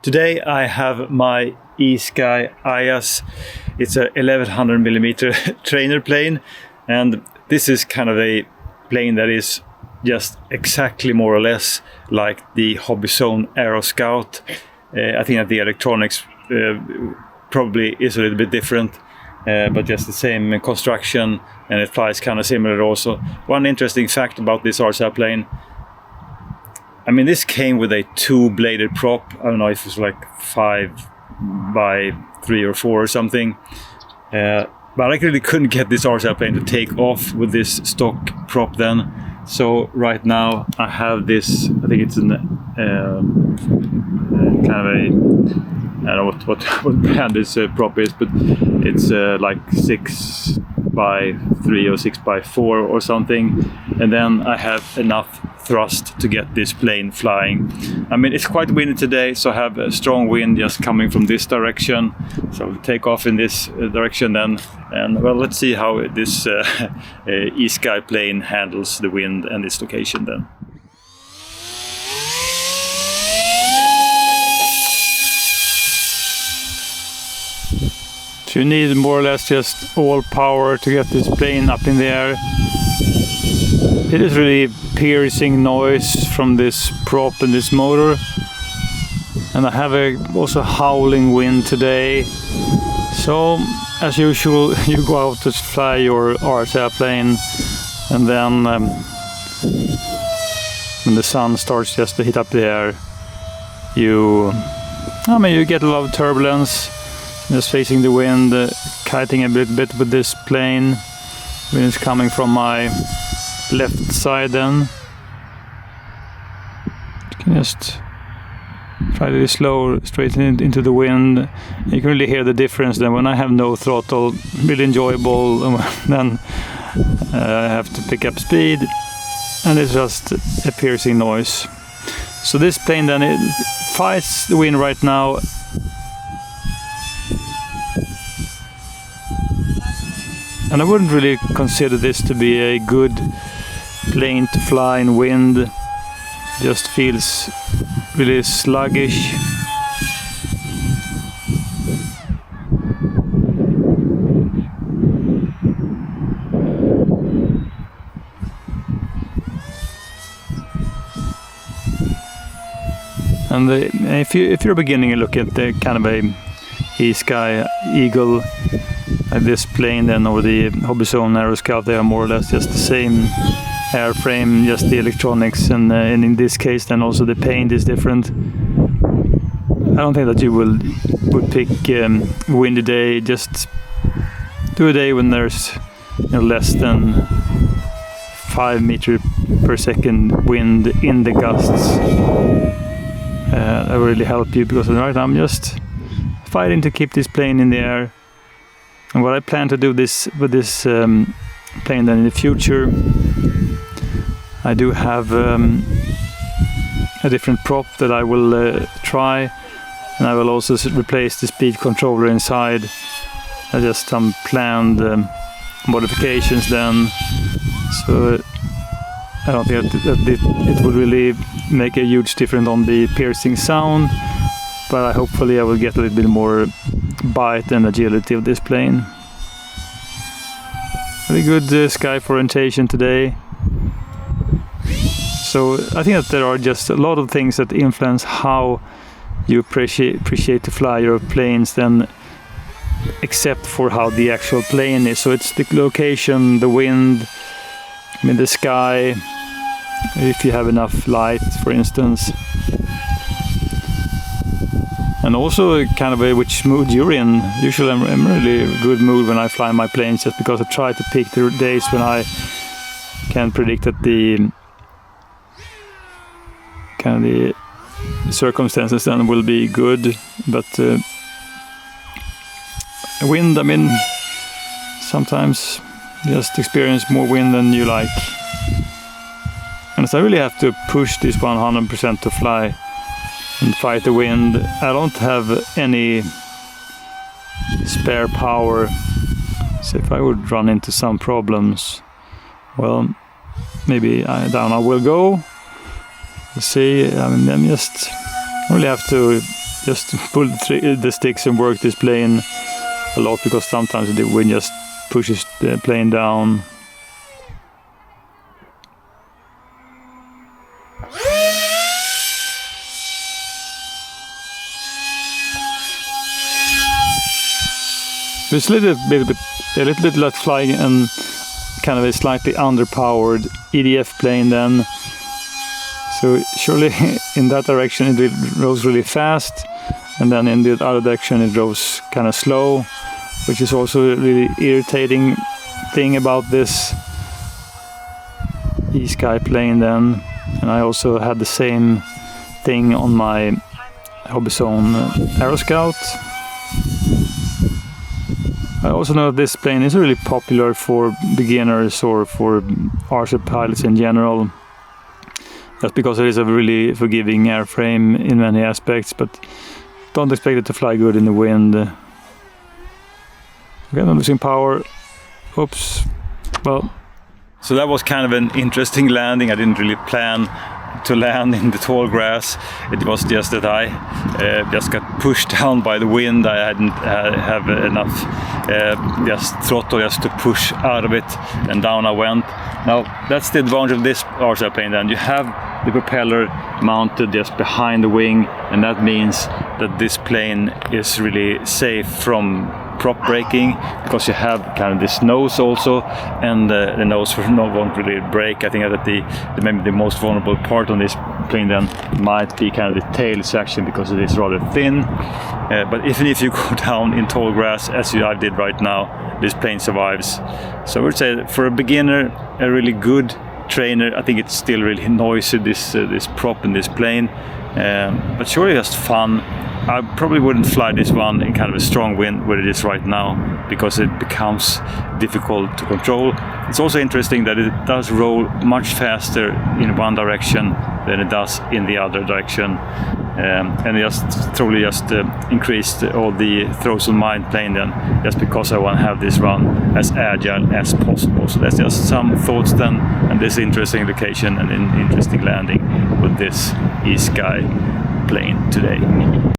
Today I have my Esky Eyas. It's a 1100mm trainer plane, and this is kind of a plane that is just exactly more or less like the Hobby Zone Aero Scout. I think that the electronics probably is a little bit different, but just the same construction, and it flies kind of similar also. One interesting fact about this RCR plane, I mean, this came with a 2-bladed prop. I don't know if it was like 5x3 or 4 or something. But I really couldn't get this RCR plane to take off with this stock prop then. So right now I have this, I think it's an kind of a, I don't know what brand this prop is, but it's like 6x3 or 6x4 or something. And then I have enough thrust to get this plane flying. I mean, it's quite windy today, so I have a strong wind just coming from this direction. So I'll take off in this direction then. And well, let's see how this Esky plane handles the wind and this location then. So you need more or less just all power to get this plane up in the air. It is really piercing noise from this prop and this motor. And I have also howling wind today. So as usual, you go out to fly your RCR plane, and then when the sun starts just to hit up the air, you get a lot of turbulence. Just facing the wind, kiting a bit with this plane. Wind is coming from my left side then. You can just fly really slow straight into the wind. You can really hear the difference then. When I have no throttle, really enjoyable, then I have to pick up speed, and it's just a piercing noise. So this plane then, it fights the wind right now. And I wouldn't really consider this to be a good plane to fly in wind. Just feels really sluggish. And if you're beginning to look at the kind of a Esky Eagle, like this plane then, or the Hobby Zone Aero Scout, they are more or less just the same airframe, just the electronics, and in this case then also the paint is different. I don't think that you would pick windy day. Just do a day when there's less than 5 meters per second wind in the gusts. That will really help you, because right now I'm just fighting to keep this plane in the air. And what I plan to do with this plane then in the future, I do have a different prop that I will try, and I will also replace the speed controller inside. Just some planned modifications then. So I don't think that it will really make a huge difference on the piercing sound, but hopefully I will get a little bit more bite and agility of this plane. Very good sky for orientation today. So I think that there are just a lot of things that influence how you appreciate to fly your planes then, except for how the actual plane is. So it's the location, the wind, the sky, if you have enough light, for instance. And also kind of which mood you're in. Usually I'm in a really good mood when I fly my planes, just because I try to pick the days when I can predict that the kind of the circumstances then will be good. But wind, sometimes you just experience more wind than you like. And so I really have to push this 100% to fly and fight the wind. I don't have any spare power, so if I would run into some problems, well, maybe down I will go. We'll see. I really have to just pull the sticks and work this plane a lot, because sometimes the wind just pushes the plane down. It's a little bit like flying and kind of a slightly underpowered EDF plane then. So surely in that direction it rose really fast, and then in the other direction it rose kind of slow, which is also a really irritating thing about this Esky plane then. And I also had the same thing on my Hobbyzone Aeroscout. I also know that this plane is really popular for beginners or for RC pilots in general. That's because it is a really forgiving airframe in many aspects, but don't expect it to fly good in the wind. Okay, I'm losing power. Oops. Well, so that was kind of an interesting landing. I didn't really plan to land in the tall grass. It was just that I just got pushed down by the wind. I hadn't have enough just throttle just to push out of it, and down I went. Now that's the advantage of this RC plane then. You have the propeller mounted just behind the wing, and that means that this plane is really safe from prop breaking, because you have kind of this nose also, and the nose won't really break. I think that maybe the most vulnerable part on this plane then might be kind of the tail section, because it is rather thin. But even if you go down in tall grass, as I did right now, this plane survives. So I would say for a beginner, a really good trainer, I think it's still really noisy, this prop in this plane, but surely just fun. I probably wouldn't fly this one in kind of a strong wind where it is right now, because it becomes difficult to control. It's also interesting that it does roll much faster in one direction than it does in the other direction, and just increased all the throws on my plane then, just because I want to have this run as agile as possible. So that's just some thoughts then, and this interesting location and an interesting landing with this Esky plane today.